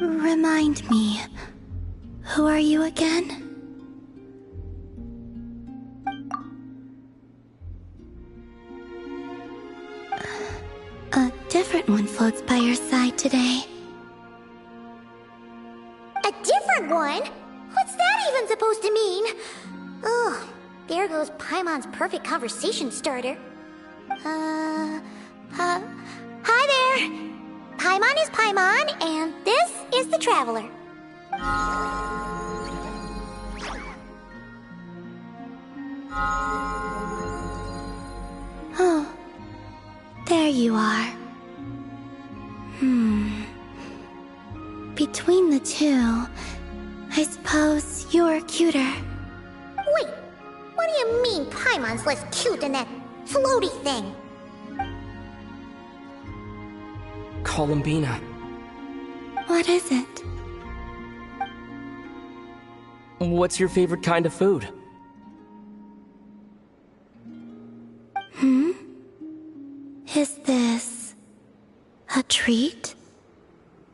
Remind me, who are you again? A different one floats by your side today. A different one? What's that even supposed to mean? Oh, there goes Paimon's perfect conversation starter. Hi there! Paimon is Paimon, and this is the Traveler. Oh, there you are. Between the two, I suppose you're cuter. Wait, what do you mean Paimon's less cute than that floaty thing? Columbina. What is it? What's your favorite kind of food? Is this a treat?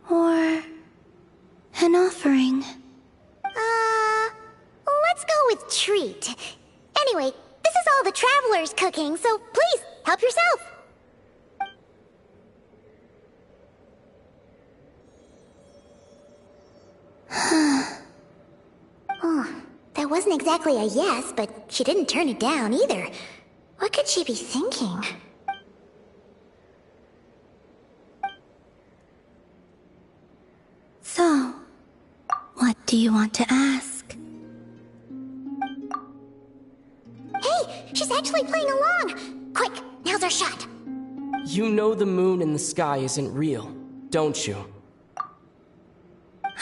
Or an offering? Let's go with treat. Anyway, this is all the Traveler's cooking, so please, help yourself. Oh, that wasn't exactly a yes, but she didn't turn it down either. What could she be thinking? So, what do you want to ask? Hey, she's actually playing along! Quick, now's our shot. You know the moon in the sky isn't real, don't you?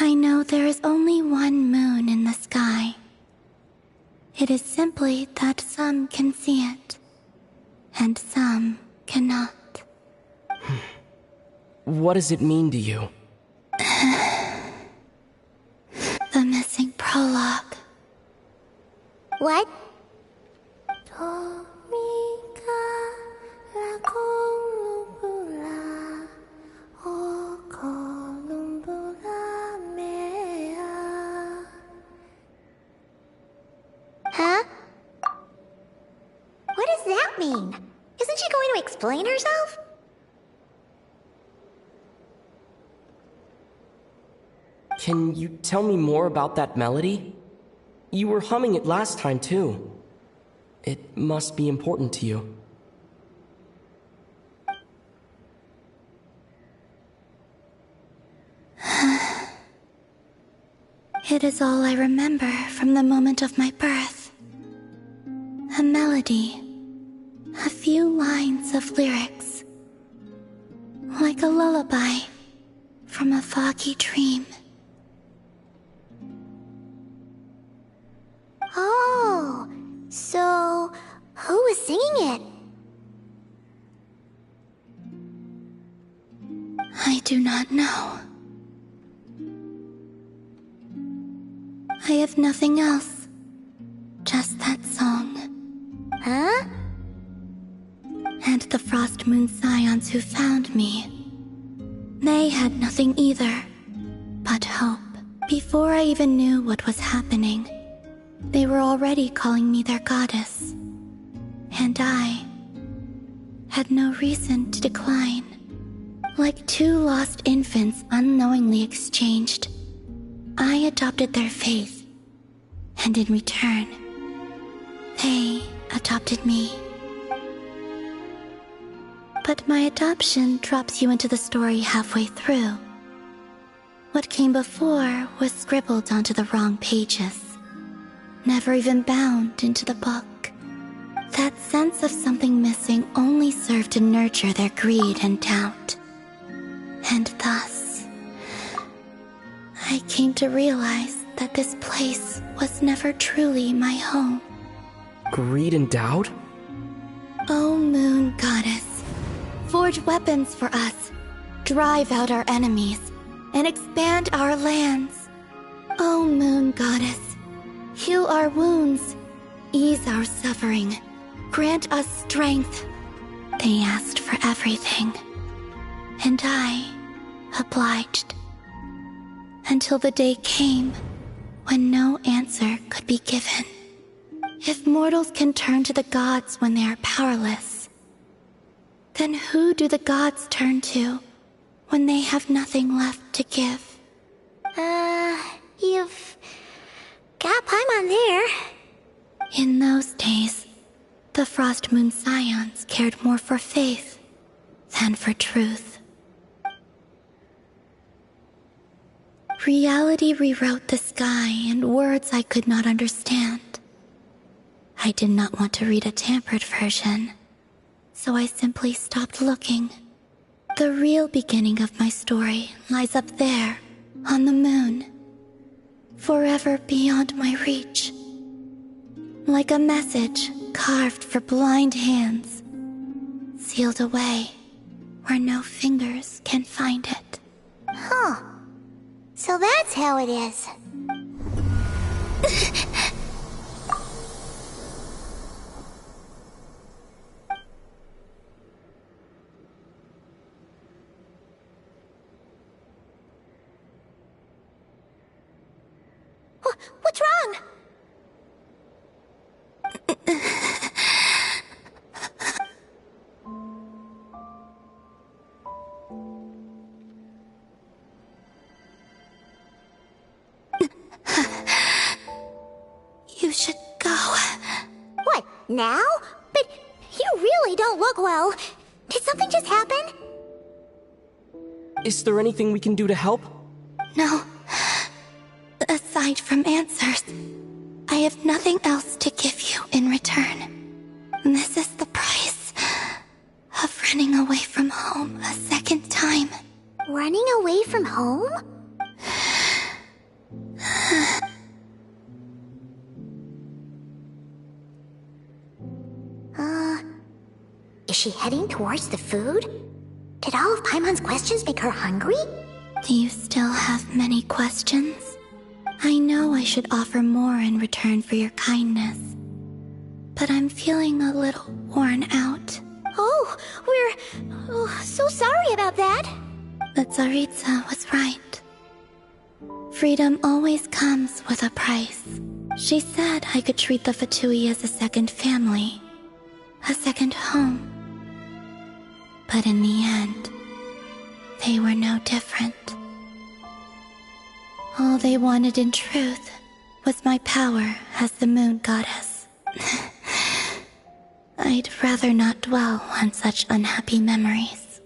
I know there is only one moon in the sky. It is simply that some can see it, and some cannot. What does it mean to you? The missing prologue. What? Huh? What does that mean? Isn't she going to explain herself? Can you tell me more about that melody? You were humming it last time, too. It must be important to you. It is all I remember from the moment of my birth. A melody. A few lines of lyrics. Like a lullaby from a foggy dream. Oh, so who was singing it? I do not know. I have nothing else. Just that song. Huh? And the Frost Moon Scions who found me. They had nothing either, but hope. Before I even knew what was happening, they were already calling me their goddess. And had no reason to decline. Like two lost infants unknowingly exchanged, I adopted their faith, and in return, they adopted me. But my adoption drops you into the story halfway through. What came before was scribbled onto the wrong pages, never even bound into the book. That sense of something missing only served to nurture their greed and doubt. And thus, I came to realize that this place was never truly my home. Greed and doubt? O Moon Goddess, forge weapons for us, drive out our enemies, and expand our lands. O Moon Goddess, heal our wounds, ease our suffering, grant us strength. They asked for everything, and I obliged. Until the day came when no answer could be given. If mortals can turn to the gods when they are powerless, then who do the gods turn to when they have nothing left to give? You've got Paimon there. In those days, the Frost Moon Scions cared more for faith than for truth. Reality rewrote the sky in words I could not understand. I did not want to read a tampered version, so I simply stopped looking. The real beginning of my story lies up there, on the moon, forever beyond my reach. Like a message carved for blind hands, sealed away where no fingers can find it. Huh. So that's how it is. What's wrong? You should go. What, now? But you really don't look well. Did something just happen? Is there anything we can do to help? No. Aside from answers, I have nothing else to give you in return. This is the price of running away from home a second time. Running away from home? Is she heading towards the food? Did all of Paimon's questions make her hungry? Do you still have many questions? I know I should offer more in return for your kindness, but I'm feeling a little worn out. Oh, we're so sorry about that. The Tsaritsa was right. Freedom always comes with a price. She said I could treat the Fatui as a second family, a second home. But in the end, they were no different. All they wanted in truth was my power as the Moon Goddess. I'd rather not dwell on such unhappy memories.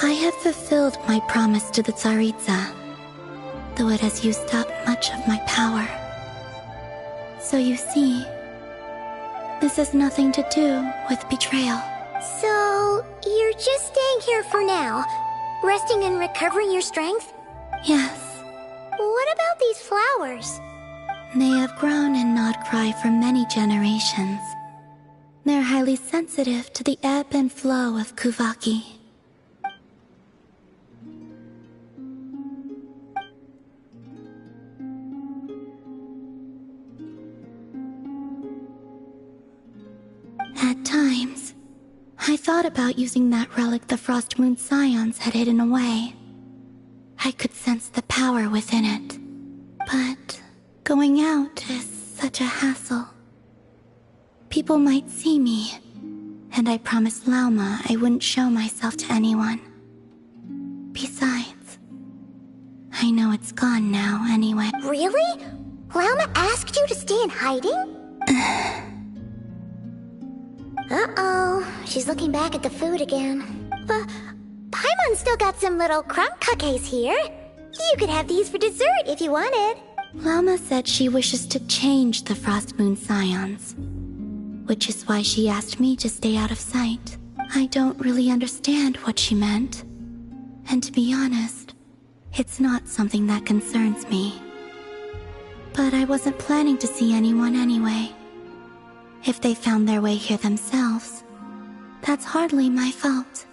I have fulfilled my promise to the Tsaritsa, though it has used up much of my power. So you see, this has nothing to do with betrayal. So, you're just staying here for now, resting and recovering your strength? Yes, What about these flowers? they have grown in Nod Cry for many generations. They're highly sensitive to the ebb and flow of Kuvaki. At times, I thought about using that relic the Frost Moon Scions had hidden away. I could sense the power within it, But going out is such a hassle. People might see me, and I promised Lauma I wouldn't show myself to anyone. Besides, I know it's gone now anyway. Really? Lauma asked you to stay in hiding? Uh-oh, she's looking back at the food again. But Paimon still got some little crumb cookies here. You could have these for dessert if you wanted. Lauma said she wishes to change the Frost Moon Scions, which is why she asked me to stay out of sight. I don't really understand what she meant, and to be honest, it's not something that concerns me. But I wasn't planning to see anyone anyway. If they found their way here themselves, that's hardly my fault.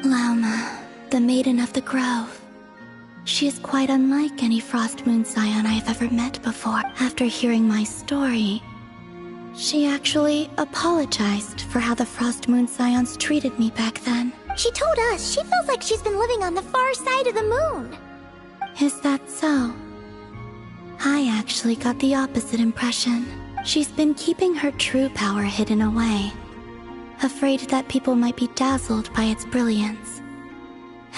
Lauma, the Maiden of the Grove. She is quite unlike any Frost Moon Scion I have ever met before. After hearing my story, she actually apologized for how the Frost Moon Scions treated me back then. She told us she feels like she's been living on the far side of the moon. Is that so? I actually got the opposite impression. She's been keeping her true power hidden away, afraid that people might be dazzled by its brilliance,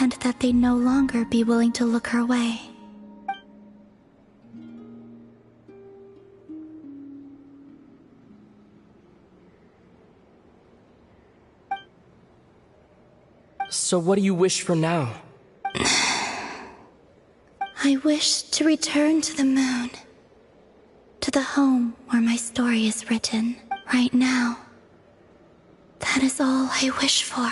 and that they'd no longer be willing to look her way. So what do you wish for now? I wish to return to the moon, to the home where my story is written. Right now, that is all I wish for.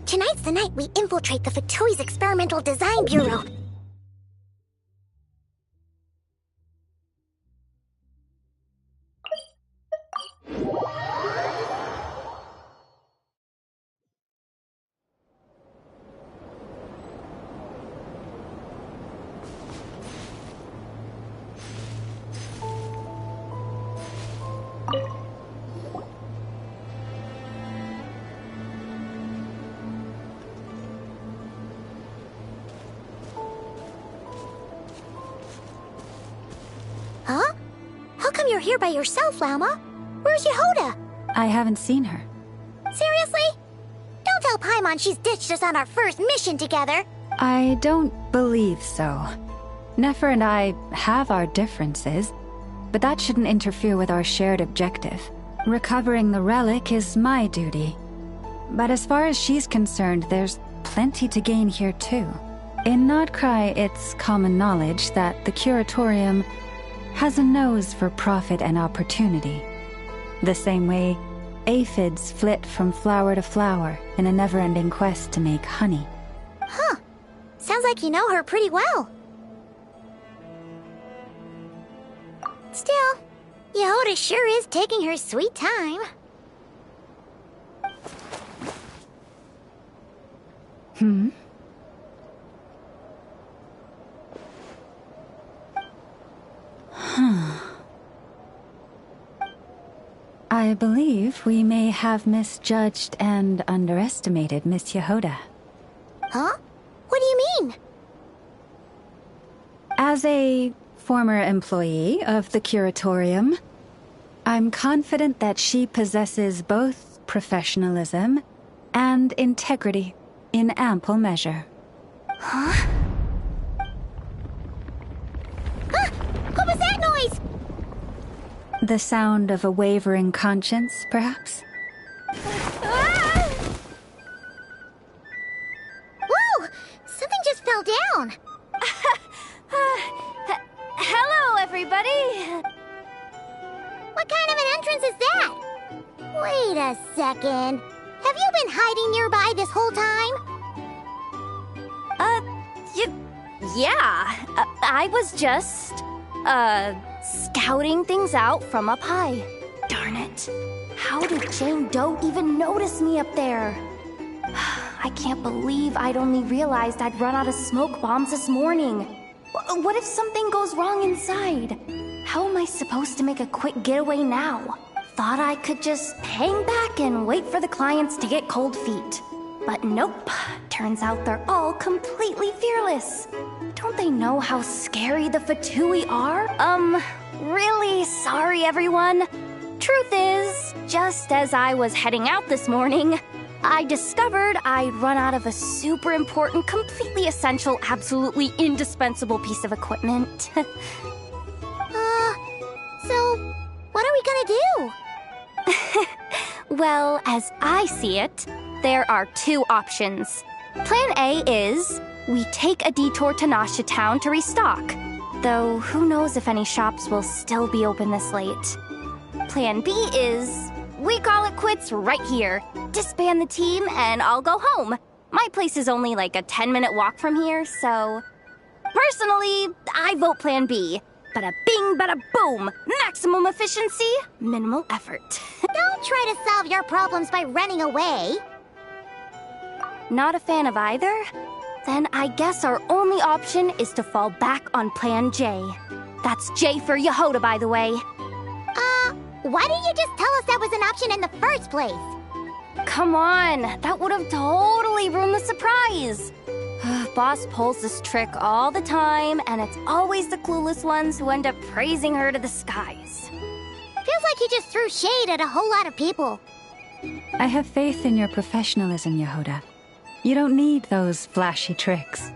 Tonight's the night we infiltrate the Fatoi's Experimental Design Bureau. Huh? How come you're here by yourself, Lauma? Where's Yehoda? I haven't seen her. Seriously? Don't tell Paimon she's ditched us on our first mission together. I don't believe so. Nefer and I have our differences, but that shouldn't interfere with our shared objective. Recovering the relic is my duty. But as far as she's concerned, there's plenty to gain here too. In Nodcry, it's common knowledge that the Curatorium has a nose for profit and opportunity. The same way aphids flit from flower to flower in a never-ending quest to make honey. Huh. Sounds like you know her pretty well. Still, Yehoda sure is taking her sweet time. I believe we may have misjudged and underestimated Miss Yehoda. Huh? What do you mean? As a former employee of the Curatorium, I'm confident that she possesses both professionalism and integrity in ample measure. Huh? Ah! What was that noise? The sound of a wavering conscience, perhaps? Ah! Whoa! Something just fell down. Wait a second. Have you been hiding nearby this whole time? Yeah. I was just, scouting things out from up high. Darn it. How did Jane Doe even notice me up there? I can't believe I'd only realized I'd run out of smoke bombs this morning. What if something goes wrong inside? How am I supposed to make a quick getaway now? Thought I could just hang back and wait for the clients to get cold feet. But nope. Turns out they're all completely fearless. Don't they know how scary the Fatui are? Really sorry, everyone. Truth is, just as I was heading out this morning, I discovered I'd run out of a super important, completely essential, absolutely indispensable piece of equipment. So, what are we gonna do? Well, as I see it, there are two options. Plan A is, we take a detour to Nasha Town to restock. Though, who knows if any shops will still be open this late. Plan B is, we call it quits right here. Disband the team and I'll go home. My place is only like a 10-minute walk from here, so... Personally, I vote Plan B. Bada bing, bada boom. Maximum efficiency, minimal effort. Don't try to solve your problems by running away. Not a fan of either? Then I guess our only option is to fall back on Plan J. That's J for Yehoda, by the way. Why didn't you just tell us that was an option in the first place? Come on, that would have totally ruined the surprise. Boss pulls this trick all the time, and it's always the clueless ones who end up praising her to the skies. Feels like you just threw shade at a whole lot of people. I have faith in your professionalism, Yehoda. You don't need those flashy tricks.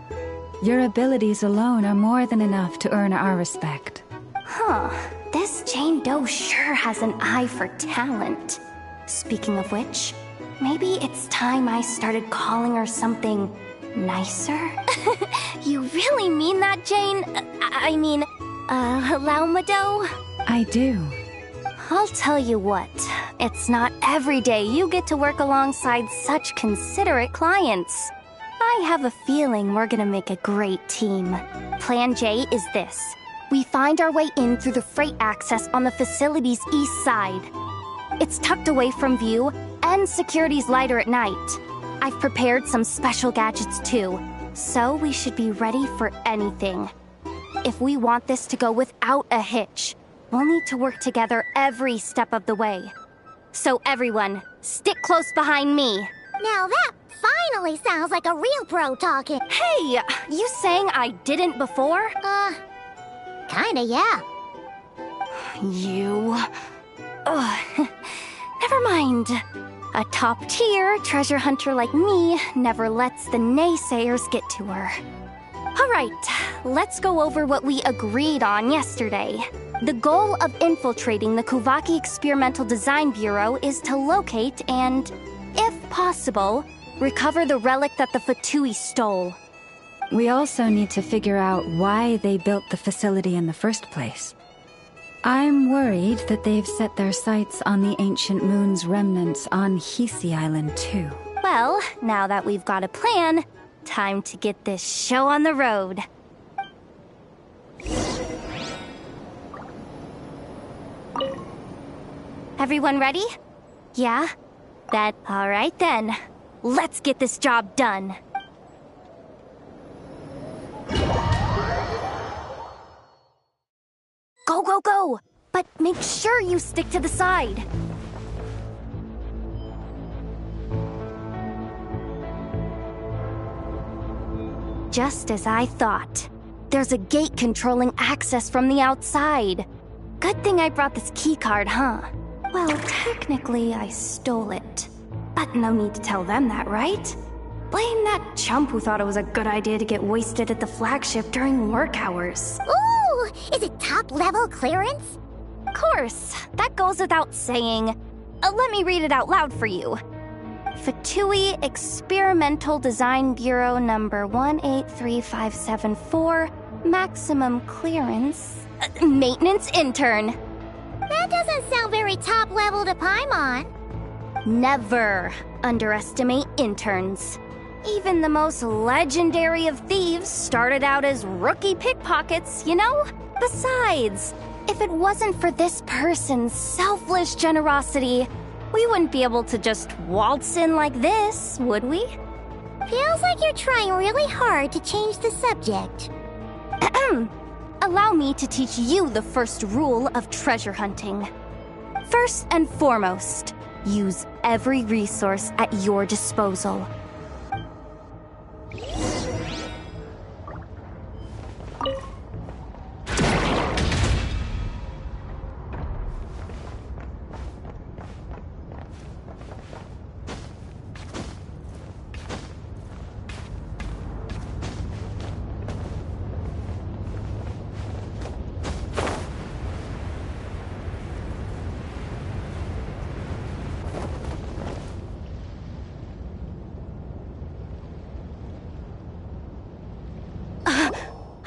Your abilities alone are more than enough to earn our respect. Huh. This Jane Doe sure has an eye for talent. Speaking of which, maybe it's time I started calling her something nicer? You really mean that, Jane? Laumado? I do. I'll tell you what, it's not every day you get to work alongside such considerate clients. I have a feeling we're gonna make a great team. Plan J is this. We find our way in through the freight access on the facility's east side. It's tucked away from view, and security's lighter at night. I've prepared some special gadgets too, so we should be ready for anything. If we want this to go without a hitch, we'll need to work together every step of the way. So everyone, stick close behind me. Now that finally sounds like a real pro talking. Hey, you saying I didn't before? Kinda, yeah. You... Never mind. A top-tier treasure hunter like me never lets the naysayers get to her. Alright, let's go over what we agreed on yesterday. The goal of infiltrating the Kuvaki Experimental Design Bureau is to locate and, if possible, recover the relic that the Fatui stole. We also need to figure out why they built the facility in the first place. I'm worried that they've set their sights on the ancient MooN's remnants on Hisi Island too. Well, now that we've got a plan, time to get this show on the road. Everyone ready? Yeah? All right then. Let's get this job done. Go, go, go! But make sure you stick to the side. Just as I thought. There's a gate controlling access from the outside. Good thing I brought this keycard, huh? Well, technically I stole it. But no need to tell them that, right? Blame that chump who thought it was a good idea to get wasted at the flagship during work hours. Ooh! Is it top-level clearance? Of course, that goes without saying. Let me read it out loud for you. Fatui Experimental Design Bureau number 183574, maximum clearance, maintenance intern. That doesn't sound very top-level to Paimon. Never underestimate interns. Even the most legendary of thieves started out as rookie pickpockets, you know? Besides, if it wasn't for this person's selfless generosity, we wouldn't be able to just waltz in like this, would we? Feels like you're trying really hard to change the subject. Allow me to teach you the first rule of treasure hunting. First and foremost, use every resource at your disposal.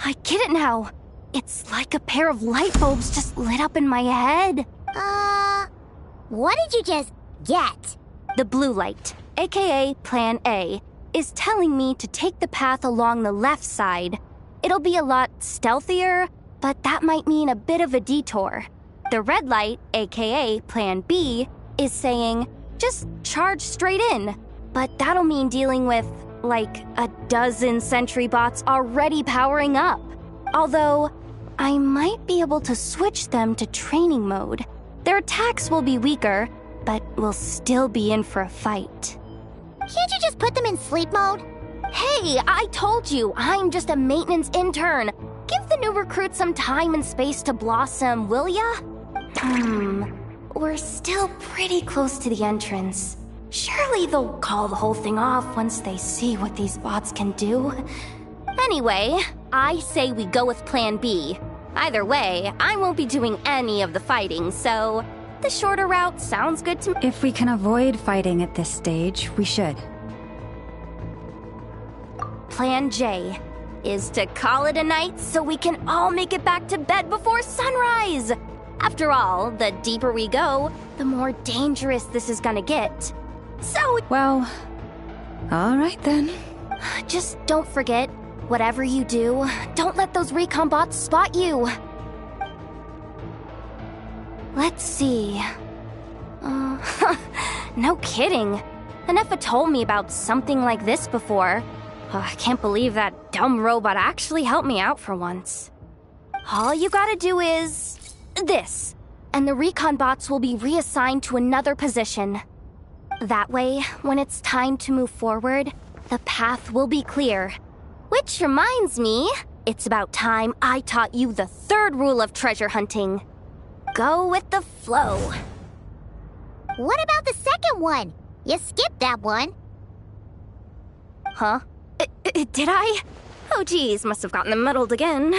I get it now. It's like a pair of light bulbs just lit up in my head. What did you just get? The blue light, aka Plan A, is telling me to take the path along the left side. It'll be a lot stealthier, but that might mean a bit of a detour. The red light, aka Plan B, is saying, just charge straight in. But that'll mean dealing with, like, a dozen sentry bots already powering up. Although, I might be able to switch them to training mode. Their attacks will be weaker, but we'll still be in for a fight. Can't you just put them in sleep mode? Hey, I told you, I'm just a maintenance intern. Give the new recruits some time and space to blossom, will ya? We're still pretty close to the entrance. Surely they'll call the whole thing off once they see what these bots can do. Anyway, I say we go with Plan B. Either way, I won't be doing any of the fighting, so the shorter route sounds good to me. If we can avoid fighting at this stage, we should. Plan J is to call it a night so we can all make it back to bed before sunrise. After all, the deeper we go, the more dangerous this is gonna get. So, Well, all right then. just don't forget, whatever you do, don't let those recon bots spot you. Let's see. No kidding. Anefa told me about something like this before. I can't believe that dumb robot actually helped me out for once. All you gotta do is this, and the recon bots will be reassigned to another position. That way, when it's time to move forward, the path will be clear. Which reminds me, it's about time I taught you the third rule of treasure hunting. Go with the flow. What about the second one? You skipped that one. Huh? Did I? Oh geez, must have gotten muddled again.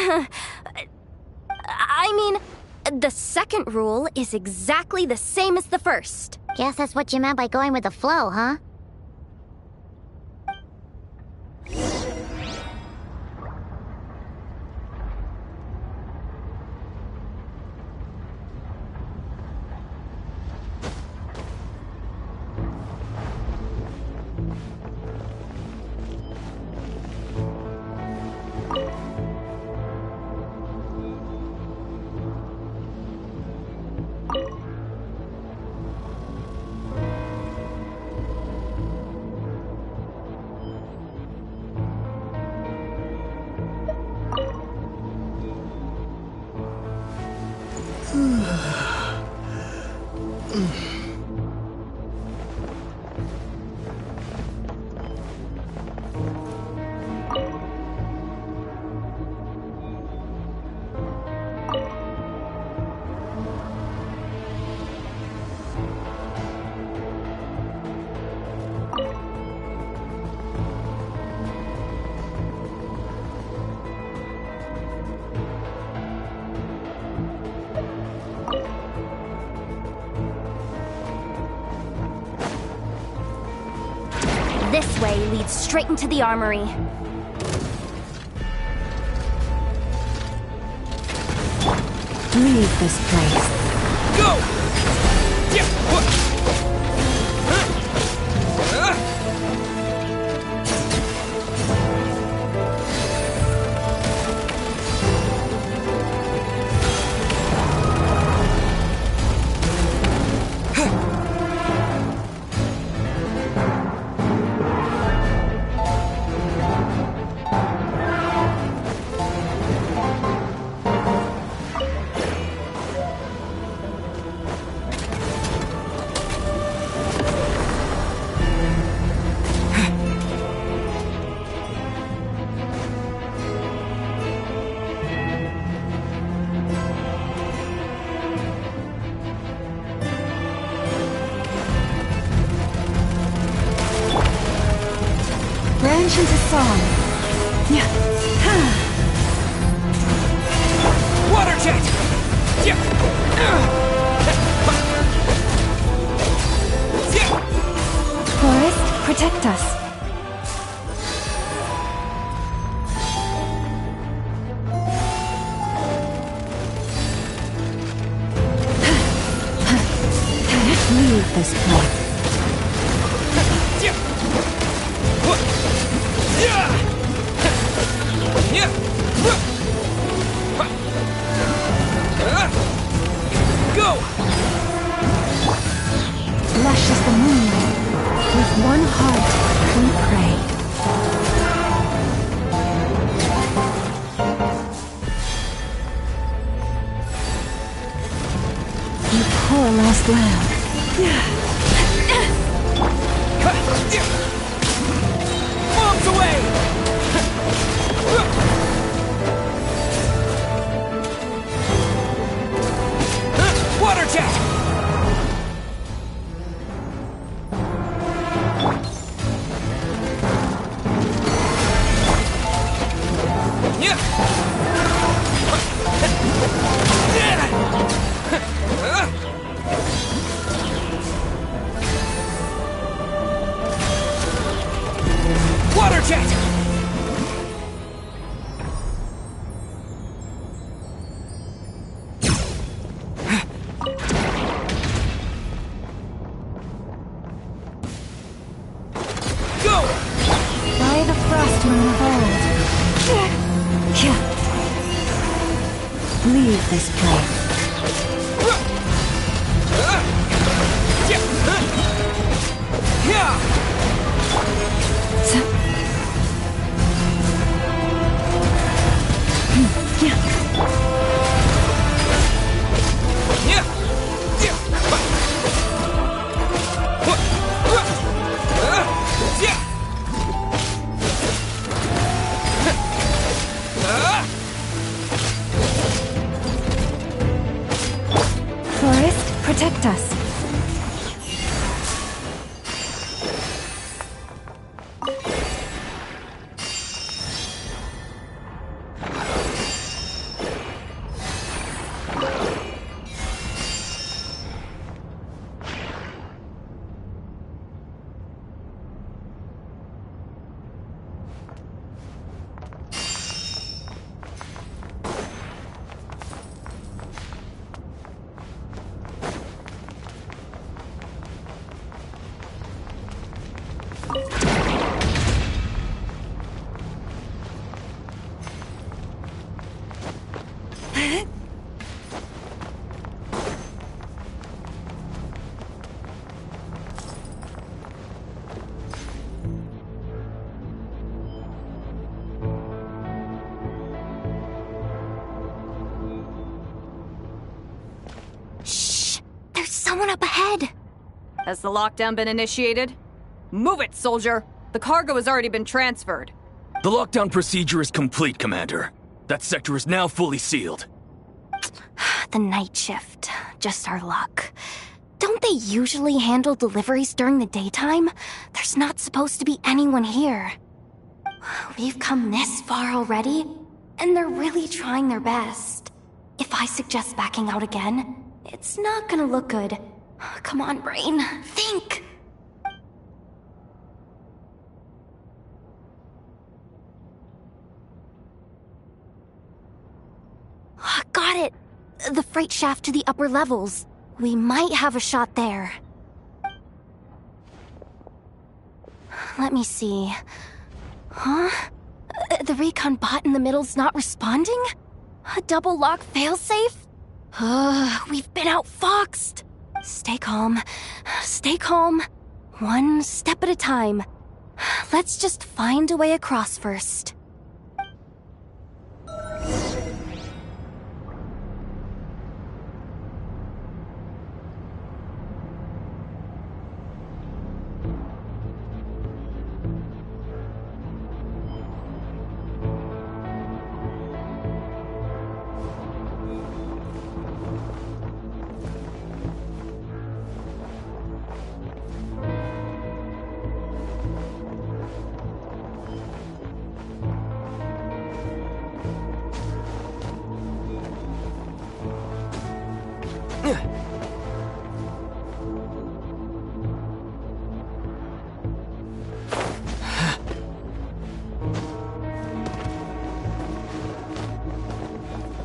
I mean, the second rule is exactly the same as the first. Guess that's what you meant by going with the flow, huh? This way leads straight into the armory. Leave this place. Go! Yeah. launch into song. Yeah. Water jet! Forest, protect us. Leave this place. Go! Lush as the moonlight. With one heart, we pray. You poor lost lamb. Bombs away! Water jet! Water jet! Go! By the frost moon of old. Leave this place. Forest, protect us. Someone up ahead! Has the lockdown been initiated? Move it, soldier! The cargo has already been transferred. The lockdown procedure is complete, Commander. That sector is now fully sealed. The night shift. Just our luck. Don't they usually handle deliveries during the daytime? There's not supposed to be anyone here. We've come this far already, and they're really trying their best. If I suggest backing out again, it's not gonna look good. Come on, brain. Think! Got it! The freight shaft to the upper levels. We might have a shot there. Let me see. Huh? The recon bot in the middle's not responding? A double lock failsafe? We've been outfoxed! Stay calm. Stay calm. One step at a time. Let's just find a way across first.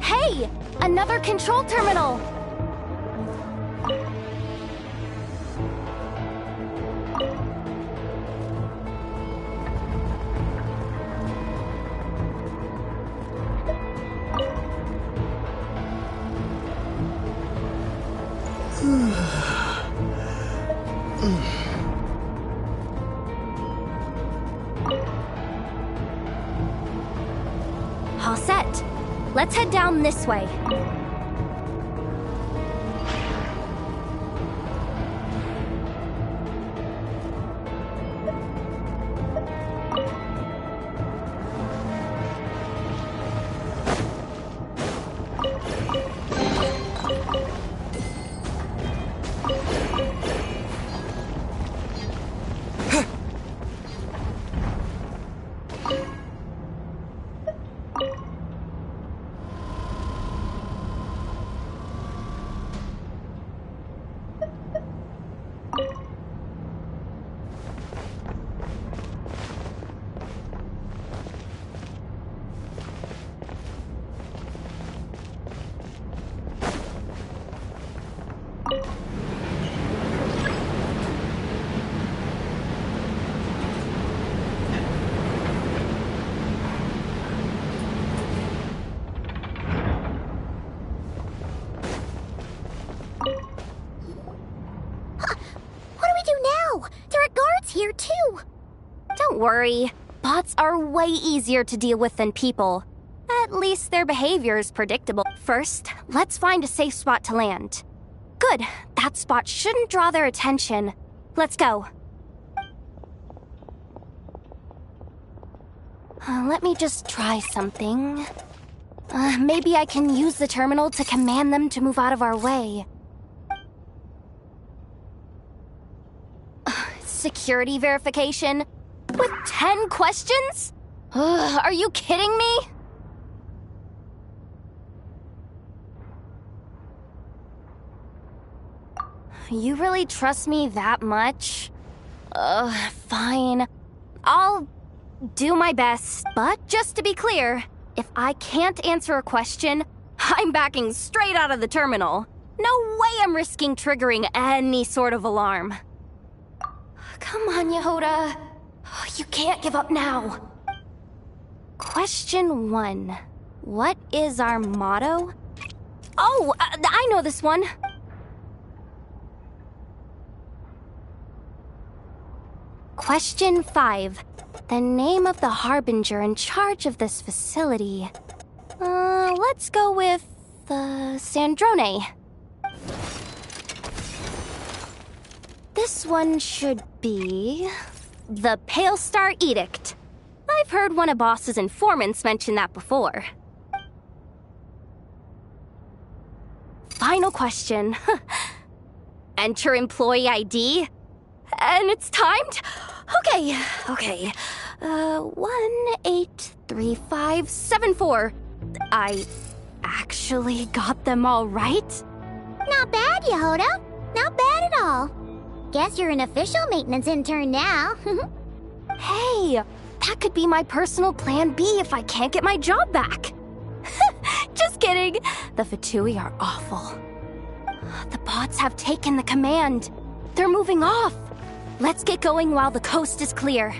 Hey! Another control terminal! All set. Let's head down this way. Here too. Don't worry. Bots are way easier to deal with than people. At least their behavior is predictable. First, let's find a safe spot to land. Good. That spot shouldn't draw their attention. Let's go. Let me just try something. Maybe I can use the terminal to command them to move out of our way. Security verification? With 10 questions? Are you kidding me? You really trust me that much? Fine. I'll do my best. But just to be clear, if I can't answer a question, I'm backing straight out of the terminal. No way I'm risking triggering any sort of alarm. Come on, Yehoda. You can't give up now. Question 1. What is our motto? Oh, I know this one. Question 5. The name of the harbinger in charge of this facility. Let's go with, Sandrone. This one should be the Pale Star Edict. I've heard one of Boss's informants mention that before. Final question. Enter employee ID. And it's timed? Okay. 183574. I actually got them all right? Not bad, Yehoda. Not bad at all. Guess you're an official maintenance intern now. Hey, that could be my personal plan B if I can't get my job back. Just kidding. The Fatui are awful. The bots have taken the command. They're moving off. Let's get going while the coast is clear.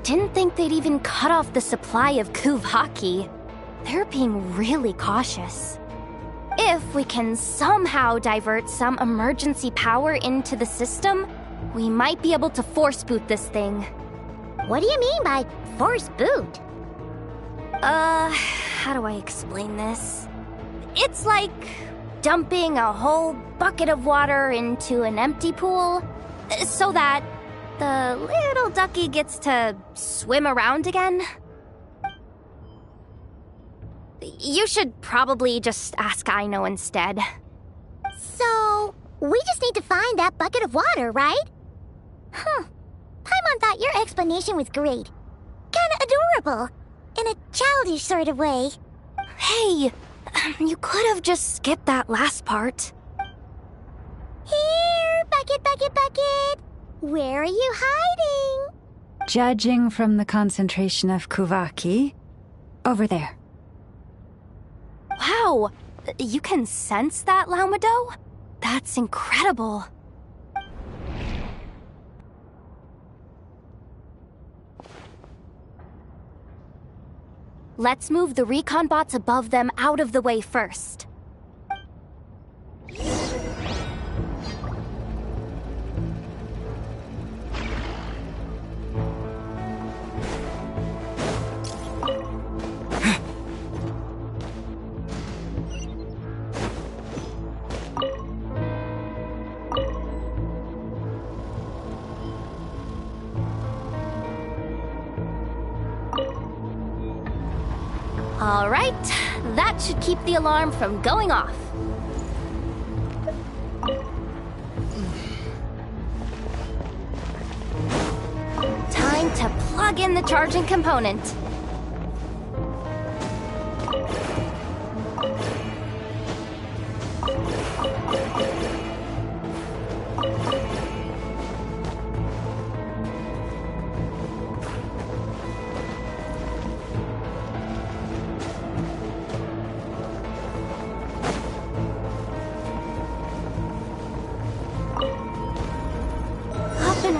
Didn't think they'd even cut off the supply of Kuvaki. They're being really cautious. If we can somehow divert some emergency power into the system, we might be able to force boot this thing. What do you mean by force boot? How do I explain this? It's like dumping a whole bucket of water into an empty pool, so that the little ducky gets to swim around again? You should probably just ask Aino instead. So, we just need to find that bucket of water, right? Huh. Paimon thought your explanation was great. Kinda adorable. In a childish sort of way. Hey, you could have just skipped that last part. Here, bucket, bucket, bucket. Where are you hiding? Judging from the concentration of Kuvaki, over there. Wow, you can sense that, Laumado? That's incredible. Let's move the recon bots above them out of the way first. All right, that should keep the alarm from going off. Time to plug in the charging component.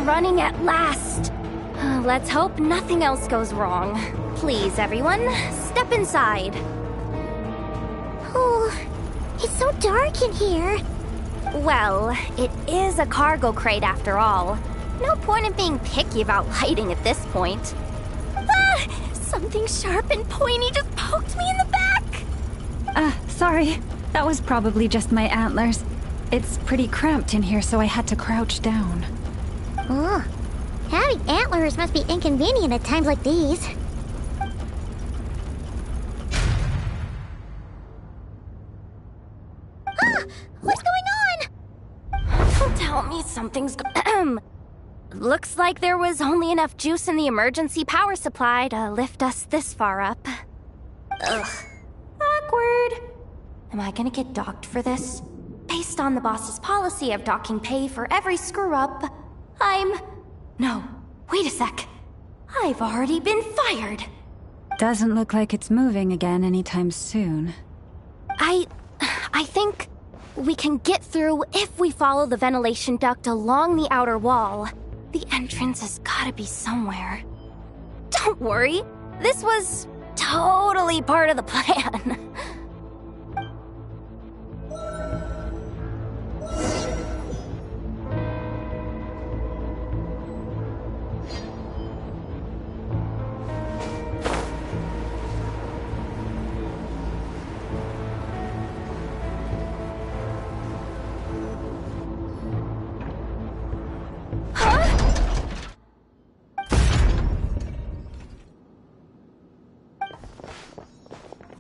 Running at last. Let's hope nothing else goes wrong. Please, everyone, step inside. Oh, it's so dark in here. Well, it is a cargo crate after all. No point in being picky about lighting at this point. Ah! Something sharp and pointy just poked me in the back! Sorry. That was probably just my antlers. It's pretty cramped in here, so I had to crouch down. Oh, having antlers must be inconvenient at times like these. Ah! What's going on? Don't tell me something's Looks like there was only enough juice in the emergency power supply to lift us this far up. Ugh. Awkward. Am I gonna get docked for this? Based on the boss's policy of docking pay for every screw-up, No, wait a sec. I've already been fired. Doesn't look like it's moving again anytime soon. I think we can get through if we follow the ventilation duct along the outer wall. The entrance has gotta be somewhere. Don't worry, this was totally part of the plan.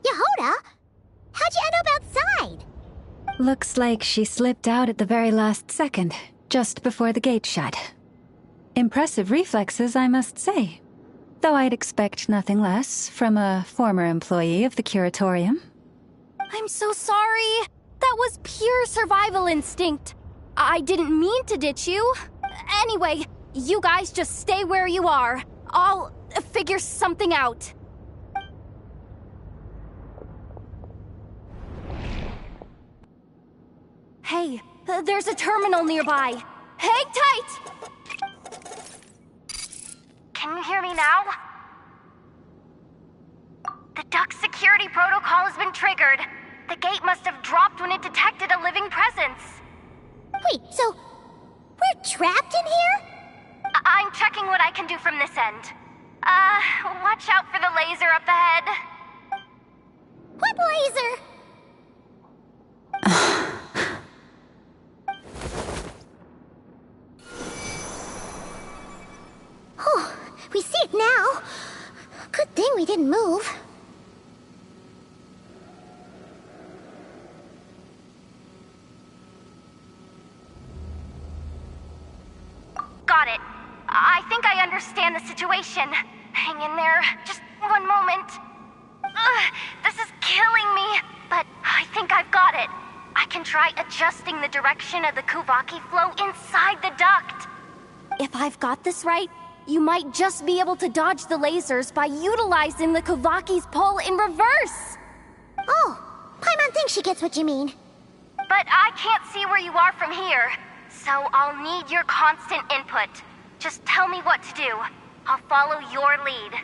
Yehoda? How'd you end up outside? Looks like she slipped out at the very last second, just before the gate shut. Impressive reflexes, I must say. Though I'd expect nothing less from a former employee of the Curatorium. I'm so sorry. That was pure survival instinct. I didn't mean to ditch you. Anyway, you guys just stay where you are. I'll figure something out. Hey, there's a terminal nearby. Hang tight! Can you hear me now? The duct security protocol has been triggered. The gate must have dropped when it detected a living presence. Wait, so we're trapped in here? I'm checking what I can do from this end. Watch out for the laser up ahead. What laser? we didn't move. Got it. I think I understand the situation. Hang in there. Just one moment. This is killing me, but I think I've got it. I can try adjusting the direction of the Kuvaki flow inside the duct. If I've got this right, you might just be able to dodge the lasers by utilizing the Kuvaki's pull in reverse. Oh, Paimon thinks she gets what you mean. But I can't see where you are from here, so I'll need your constant input. Just tell me what to do. I'll follow your lead.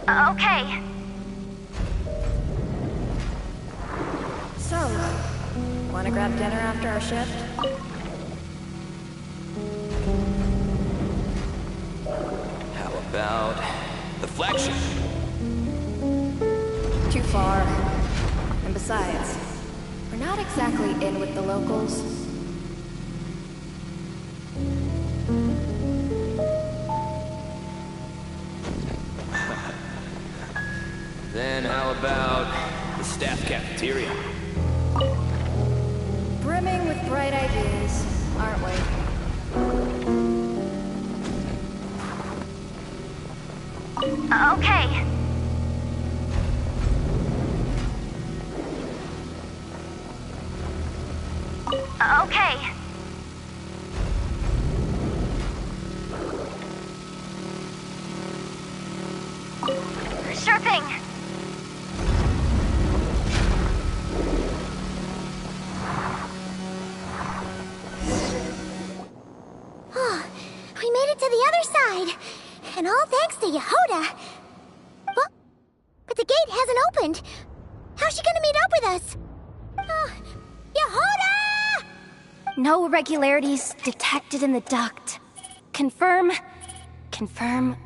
Okay. So, wanna grab dinner after our shift? How about the flagship? Too far. And besides, we're not exactly in with the locals. Then how about the staff cafeteria? Brimming with bright ideas, aren't we? Okay. Okay. Sure thing. We made it to the other side. And all thanks to Yehoda. Well, but the gate hasn't opened. How's she gonna meet up with us? Yehoda! No irregularities detected in the duct. Confirm. Confirm.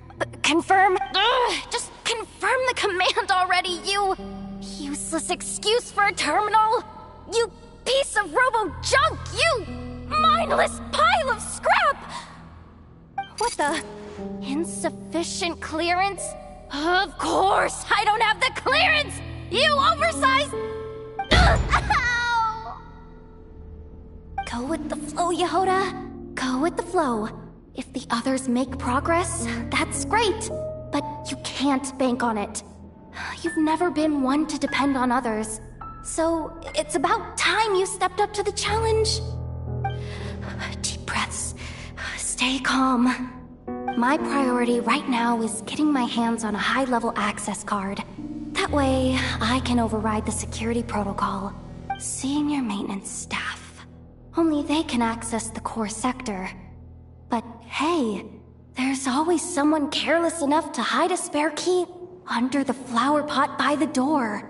Confirm. Ugh, just confirm the command already, you useless excuse for a terminal. You piece of robo-junk, you mindless pile of scrap! What the? Insufficient clearance? Of course, I don't have the clearance! You oversized... Ow! Go with the flow, Yehoda. Go with the flow. If the others make progress, that's great. But you can't bank on it. You've never been one to depend on others. So it's about time you stepped up to the challenge. Deep breaths. Stay calm. My priority right now is getting my hands on a high-level access card. That way, I can override the security protocol. Senior maintenance staff. Only they can access the core sector. But hey, there's always someone careless enough to hide a spare key under the flower pot by the door.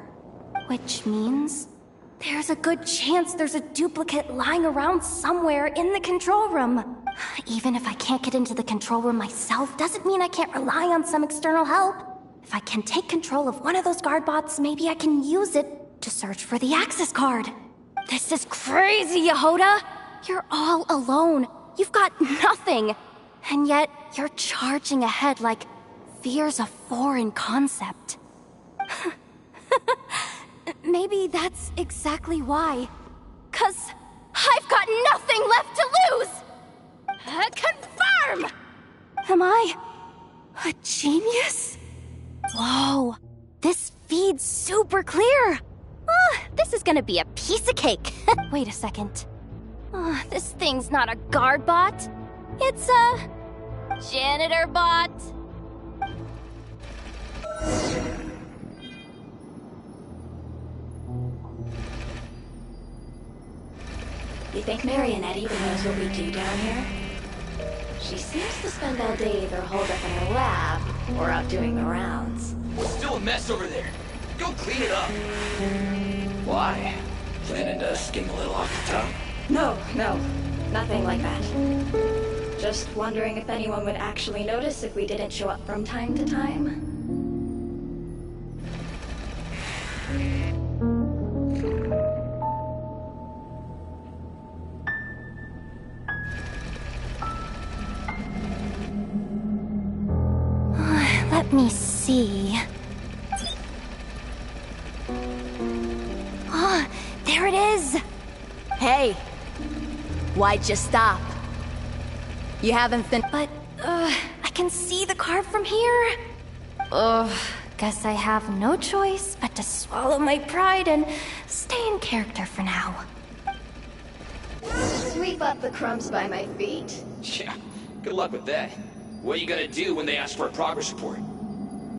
Which means there's a good chance there's a duplicate lying around somewhere in the control room. Even if I can't get into the control room myself, doesn't mean I can't rely on some external help. If I can take control of one of those guard bots, maybe I can use it to search for the access card. This is crazy, Yehoda! You're all alone. You've got nothing. And yet, you're charging ahead like fear's a foreign concept. Maybe that's exactly why. 'Cause I've got nothing left to lose! Confirm! Am I a genius? Whoa, this feed's super clear. This is gonna be a piece of cake. Wait a second. This thing's not a guard bot. It's a janitor bot. You think Marionette even knows what we do down here? She seems to spend all day either holed up in her lab or out doing the rounds. It's still a mess over there. Go clean it up. Why? Planning to skim a little off the top? No, nothing like that. Just wondering if anyone would actually notice if we didn't show up from time to time. Let me see. Ah, there it is! Hey! Why'd you stop? You haven't been- But, I can see the card from here. Guess I have no choice but to swallow my pride and stay in character for now. Sweep up the crumbs by my feet. Yeah, good luck with that. What are you gonna do when they ask for a progress report?